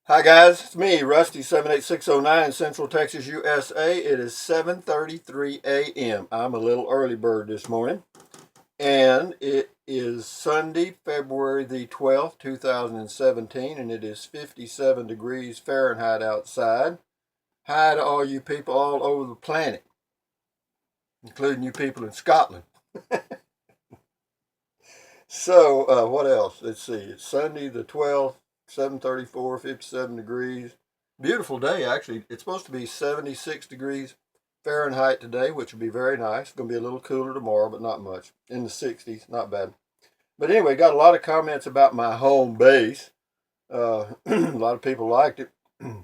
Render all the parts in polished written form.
Hi guys, it's me, Rusty 78609 in Central Texas, USA. It is 7:33 a.m. I'm a little early bird this morning, and it is Sunday, February the 12th, 2017, and it is 57 degrees Fahrenheit outside. Hi to all you people all over the planet, including you people in Scotland. So, what else? Let's see. It's Sunday the 12th, 7:34, 57 degrees. Beautiful day, actually. It's supposed to be 76 degrees Fahrenheit today, which would be very nice. It's going to be a little cooler tomorrow, but not much. In the 60s, not bad. But anyway, got a lot of comments about my home base. A lot of people liked it,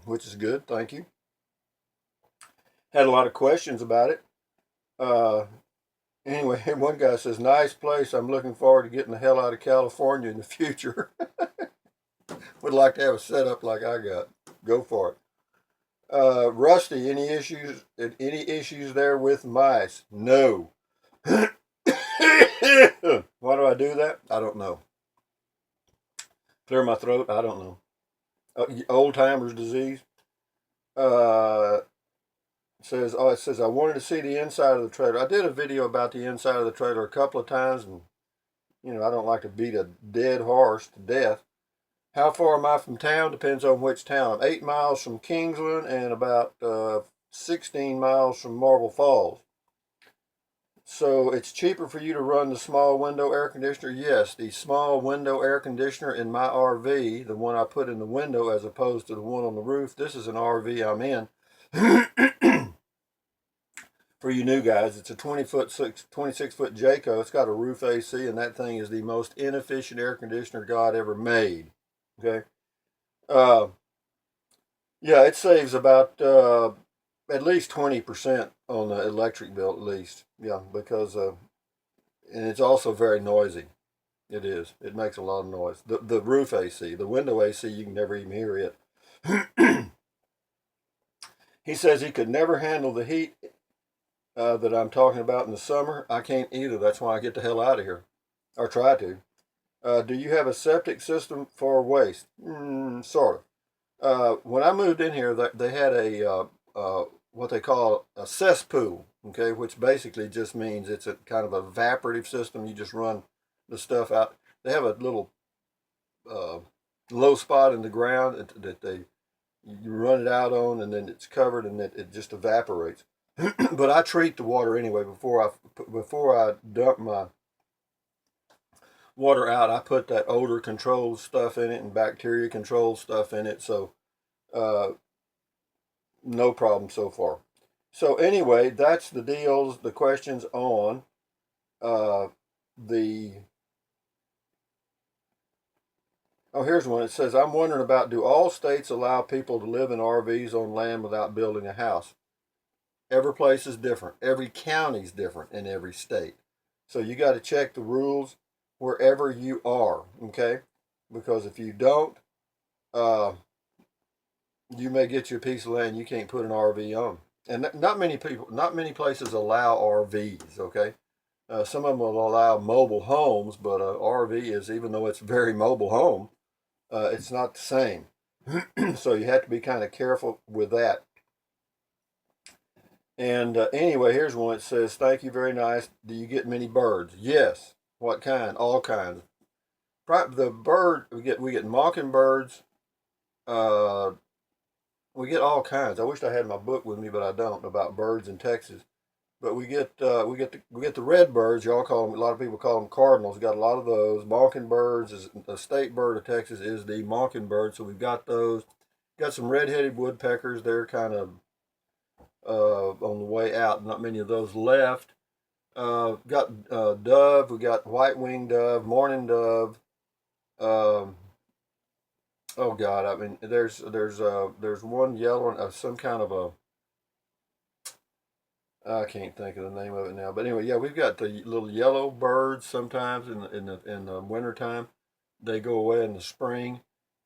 which is good. Thank you. Had a lot of questions about it. Uh, anyway, one guy says, nice place. I'm looking forward to getting the hell out of California in the future. Would like to have a setup like I got. Go for it. Rusty, any issues? Any issues there with mice? No. Why do I do that? I don't know. Clear my throat? I don't know. Old timers disease. Uh, it says I wanted to see the inside of the trailer. I did a video about the inside of the trailer a couple of times, and I don't like to beat a dead horse to death. How far am I from town? Depends on which town. I'm 8 miles from Kingsland and about 16 miles from Marble Falls. So it's cheaper for you to run the small window air conditioner? Yes, the small window air conditioner in my RV, the one I put in the window as opposed to the one on the roof. This is an RV I'm in. For you new guys, it's a 26-foot Jayco. It's got a roof AC, and that thing is the most inefficient air conditioner God ever made. Okay. Uh, yeah, it saves about at least 20% on the electric bill, at least. Yeah, because and it's also very noisy. It is. It makes a lot of noise. The roof AC, the window AC, you can never even hear it. He says he could never handle the heat that I'm talking about in the summer. I can't either. That's why I get the hell out of here, or try to. Do you have a septic system for waste? Sort of. When I moved in here, they had what they call a cesspool, okay, which basically just means it's a kind of a evaporative system. You just run the stuff out. They have a little uh, low spot in the ground that you run it out on, and then it's covered, and it just evaporates. But I treat the water anyway before I dump my water out. I put that odor control stuff in it and bacteria control stuff in it, so uh, no problem so far. So anyway, that's the deals, the questions on uh, the. Oh, here's one. It says, I'm wondering about, do all states allow people to live in RVs on land without building a house? Every place is different. Every county is different in every state. So you got to check the rules wherever you are, okay? Because if you don't, uh, you may get you a piece of land you can't put an RV on. And not many places allow RVs, okay? Some of them will allow mobile homes, but an RV is, even though it's a very mobile home, it's not the same. So you have to be kind of careful with that. And anyway, here's one. It says, thank you, very nice. Do you get many birds? Yes. What kind? All kinds. The bird, we get mockingbirds. Uh, we get all kinds. I wish I had my book with me, but I don't, about birds in Texas. But we get the red birds. Y'all call them. A lot of people call them cardinals. We got a lot of those. Mockingbirds is the state bird of Texas is the mockingbird. So we've got those. Got some red-headed woodpeckers. They're kind of on the way out. Not many of those left. Got dove. We got white-winged dove, mourning dove. Um, oh God, I mean, there's one yellow, some kind of a. I can't think of the name of it now, but anyway, yeah, we've got the little yellow birds. Sometimes in the wintertime, they go away in the spring,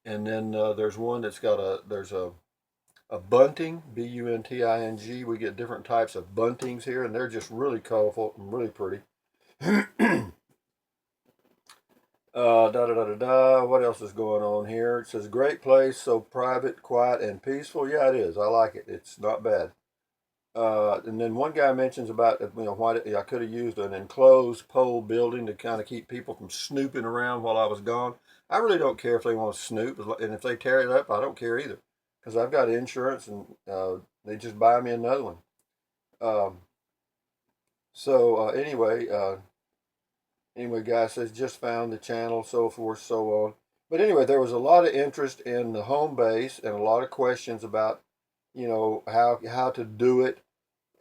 and then there's one that's got a bunting, bunting. We get different types of buntings here, and they're just really colorful and really pretty. Da da da da da. What else is going on here? It says great place, so private, quiet, and peaceful. Yeah, it is. I like it. It's not bad. And then one guy mentions about why I could have used an enclosed pole building to kind of keep people from snooping around while I was gone. I really don't care if they want to snoop, and if they tear it up, I don't care either, because I've got insurance, and they just buy me another one. Um, anyway, guy says just found the channel, so forth, so on. But anyway, there was a lot of interest in the home base and a lot of questions about, how to do it.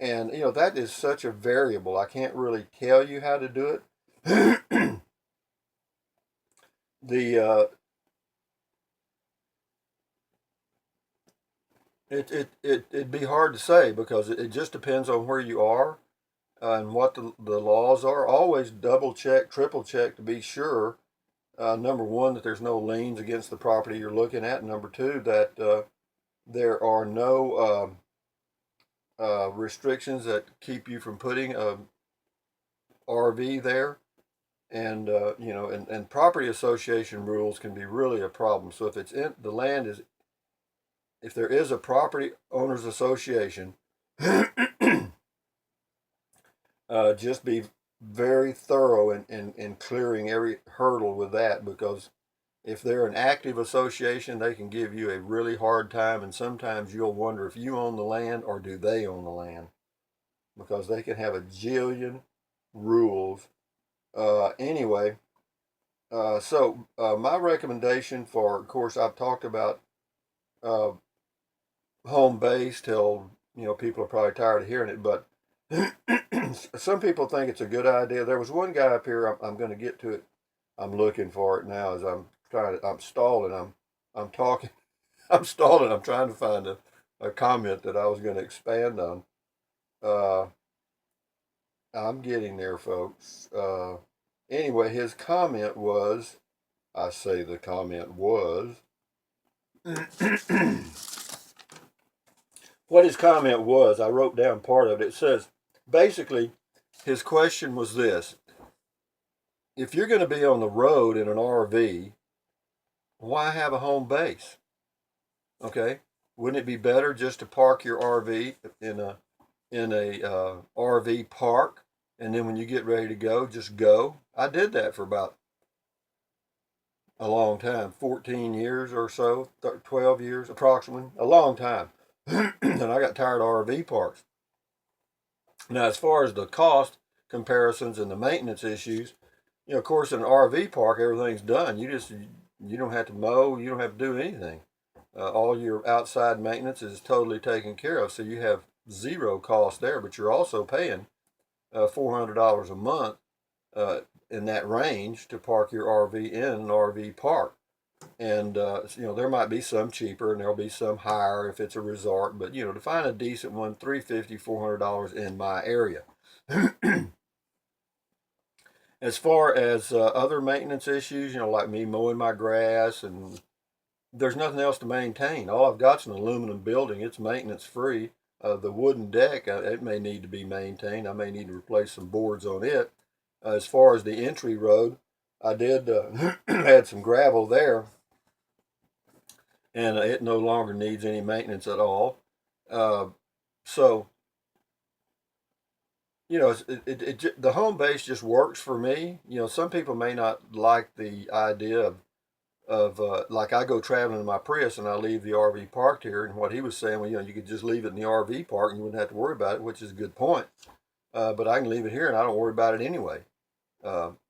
And that is such a variable. I can't really tell you how to do it. the it'd be hard to say because it just depends on where you are and what the laws are. Always double check, triple check to be sure. Number one, that there's no liens against the property you're looking at. Number two, that there are no restrictions that keep you from putting a RV there. And and property association rules can be really a problem. So if it's in the land is if there is a property owners association, just be very thorough in clearing every hurdle with that, because if they're an active association, they can give you a really hard time, and sometimes you'll wonder if you own the land or do they own the land, because they can have a jillion rules. Anyway, my recommendation for, of course, I've talked about uh, home base till people are probably tired of hearing it, but some people think it's a good idea. There was one guy up here. I'm going to get to it. I'm looking for it now as I'm stalling. I'm talking. I'm stalling. I'm trying to find a comment that I was going to expand on. Uh, I'm getting there, folks. Anyway, his comment was. I say the comment was. What his comment was, I wrote down part of it. It says, basically, his question was this: if you're going to be on the road in an RV, why have a home base? Okay, wouldn't it be better just to park your RV in a RV park, and then when you get ready to go, just go? I did that for about a long time, 14 years or so, 12 years approximately, a long time. And I got tired of RV parks. Now, as far as the cost comparisons and the maintenance issues, of course, in an RV park, everything's done. You don't have to mow, you don't have to do anything. All your outside maintenance is totally taken care of, so you have zero cost there. But you're also paying $400 a month in that range to park your RV in an RV park. And there might be some cheaper, and there'll be some higher if it's a resort. But to find a decent one, $350, $400 in my area. As far as other maintenance issues, like me mowing my grass, and there's nothing else to maintain. All I've got's an aluminum building. It's maintenance free. The wooden deck, it may need to be maintained. I may need to replace some boards on it. As far as the entry road, I did add some gravel there, and it no longer needs any maintenance at all. So the home base just works for me. Some people may not like the idea of like I go traveling in my Prius and I leave the RV parked here, and what he was saying, well, you could just leave it in the RV park and you wouldn't have to worry about it, which is a good point. But I can leave it here and I don't worry about it anyway.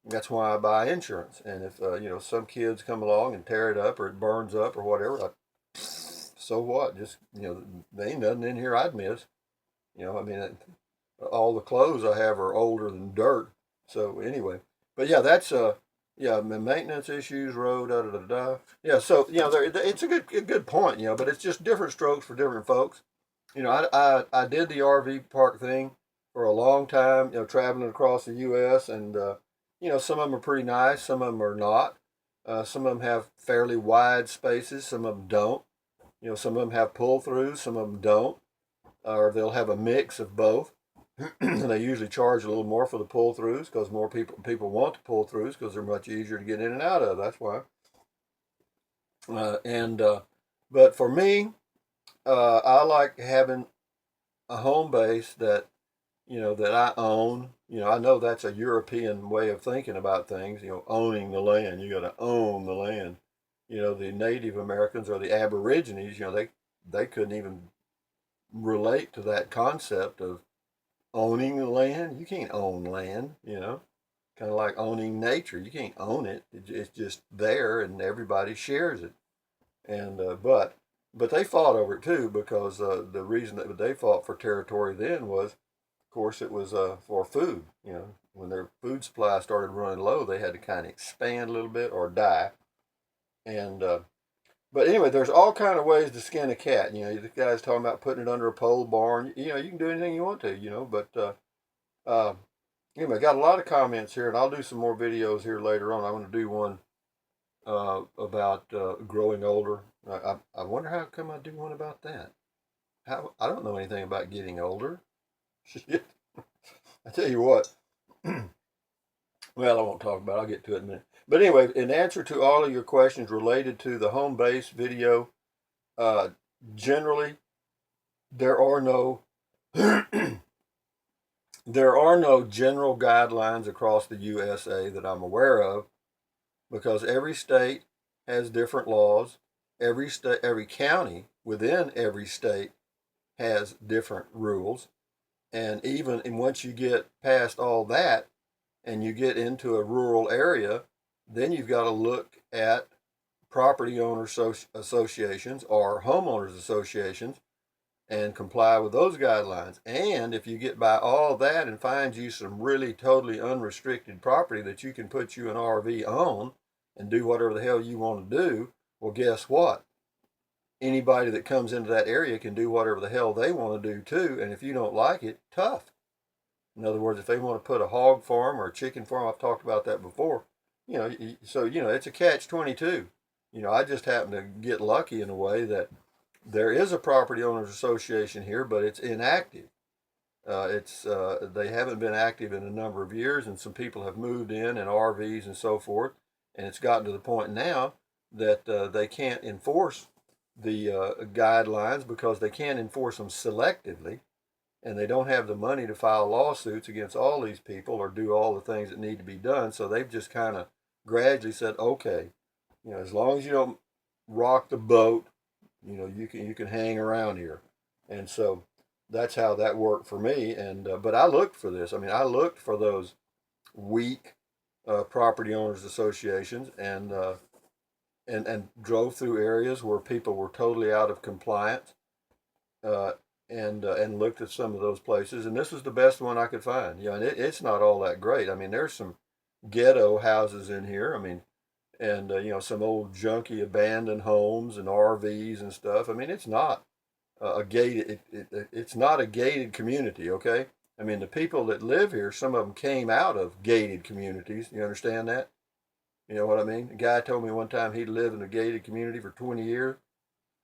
That's why I buy insurance. And if some kids come along and tear it up or it burns up or whatever, so what? Just there ain't nothing in here I'd miss. I mean, all the clothes I have are older than dirt. So anyway, but yeah, that's yeah, maintenance issues, road, da da da da. Yeah, so it's a good point, but it's just different strokes for different folks. I did the RV park thing for a long time, traveling across the U.S. and some of them are pretty nice, some of them are not. Some of them have fairly wide spaces, some of them don't. Some of them have pull throughs, some of them don't, or they'll have a mix of both. They usually charge a little more for the pull-throughs because more people want the pull-throughs because they're much easier to get in and out of. That's why. But for me, I like having a home base that that I own. I know that's a European way of thinking about things. Owning the land. You got to own the land. The Native Americans or the Aborigines. They couldn't even relate to that concept of owning the land. You can't own land. Kind of like owning nature. You can't own it. It's just there, and everybody shares it. And but they fought over it too because the reason that they fought for territory then was, of course, it was for food. When their food supply started running low, they had to kind of expand a little bit or die. And but anyway, there's all kind of ways to skin a cat. The guy's talking about putting it under a pole barn. You can do anything you want to. But anyway, got a lot of comments here, and I'll do some more videos here later on. I'm going to do one about growing older. I wonder how come I do one about that. I don't know anything about getting older. Shit. I tell you what. Well, I won't talk about it. I'll get to it in a minute. But anyway, in answer to all of your questions related to the home base video, generally there are no there are no general guidelines across the USA that I'm aware of, because every state has different laws. Every county within every state has different rules. And once you get past all that and you get into a rural area, then you've got to look at property owner associations or homeowners associations and comply with those guidelines. And if you get by all that and find you some really totally unrestricted property that you can put you an RV on and do whatever the hell you want to do, well, guess what? Anybody that comes into that area can do whatever the hell they want to do too. And if you don't like it, tough. In other words, if they want to put a hog farm or a chicken farm, I've talked about that before. So it's a catch-22. I just happen to get lucky in a way that there is a property owners association here, but it's inactive. They haven't been active in a number of years, and some people have moved in RVs and so forth, and it's gotten to the point now that they can't enforce the guidelines because they can't enforce them selectively, and they don't have the money to file lawsuits against all these people or do all the things that need to be done. So they've just kind of gradually said, okay, as long as you don't rock the boat, you can hang around here. And so that's how that worked for me. And but I looked for this. I looked for those weak property owners associations and drove through areas where people were totally out of compliance, and looked at some of those places, and this was the best one I could find. And it's not all that great. There's some ghetto houses in here. And some old junky abandoned homes and RVs and stuff. It's not a gated. It's not a gated community. Okay. The people that live here, some of them came out of gated communities. You understand that? You know what I mean? A guy told me one time he'd lived in a gated community for 20 years.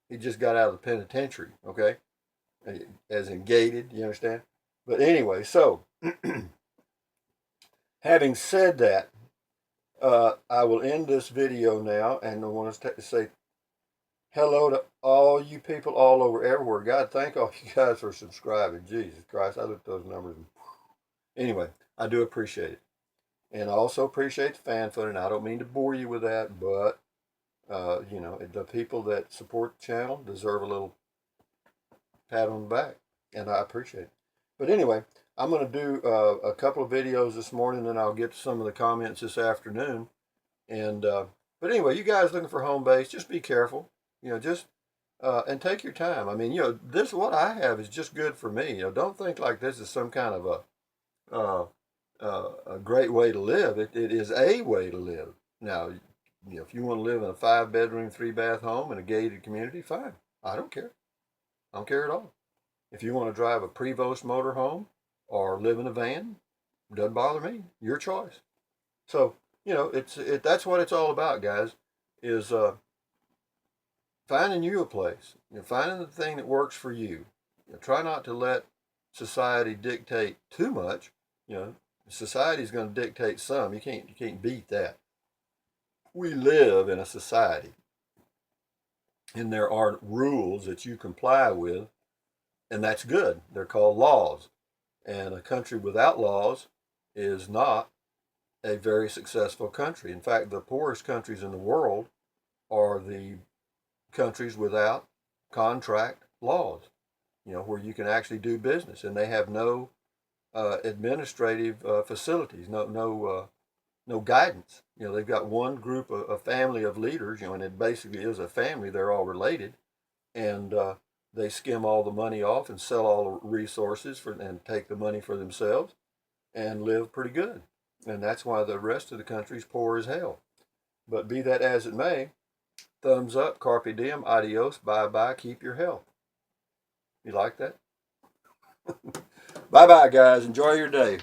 He just got out of the penitentiary, okay? As in gated, you understand? But anyway, so having said that, I will end this video now, and I want to say hello to all you people all over everywhere. God, thank all you guys for subscribing. Jesus Christ, I looked at those numbers. Anyway, I do appreciate it. And I also appreciate the fan footing. I don't mean to bore you with that, but, the people that support the channel deserve a little pat on the back, and I appreciate it. But anyway, I'm going to do a couple of videos this morning, and I'll get to some of the comments this afternoon. And but anyway, you guys looking for home base, just be careful. And take your time. This what I have is just good for me. Don't think like this is some kind of a great way to live. It is a way to live. Now, if you want to live in a 5-bedroom, 3-bath home in a gated community, fine. I don't care. I don't care at all. If you want to drive a Prevost motorhome or live in a van, doesn't bother me. Your choice. So, that's what it's all about, guys, is finding you a place. Finding the thing that works for you. Try not to let society dictate too much, society's going to dictate some. You can't beat that. We live in a society, and there are rules that you comply with, and that's good. They're called laws. And a country without laws is not a very successful country. In fact, the poorest countries in the world are the countries without contract laws, where you can actually do business, and they have no administrative facilities, no guidance. They've got one group, a family of leaders, and it basically is a family. They're all related, and they skim all the money off and sell all the resources and take the money for themselves and live pretty good. And that's why the rest of the country's poor as hell. But be that as it may, thumbs up, carpe diem, adios, bye-bye, keep your health. You like that? Bye-bye, guys. Enjoy your day.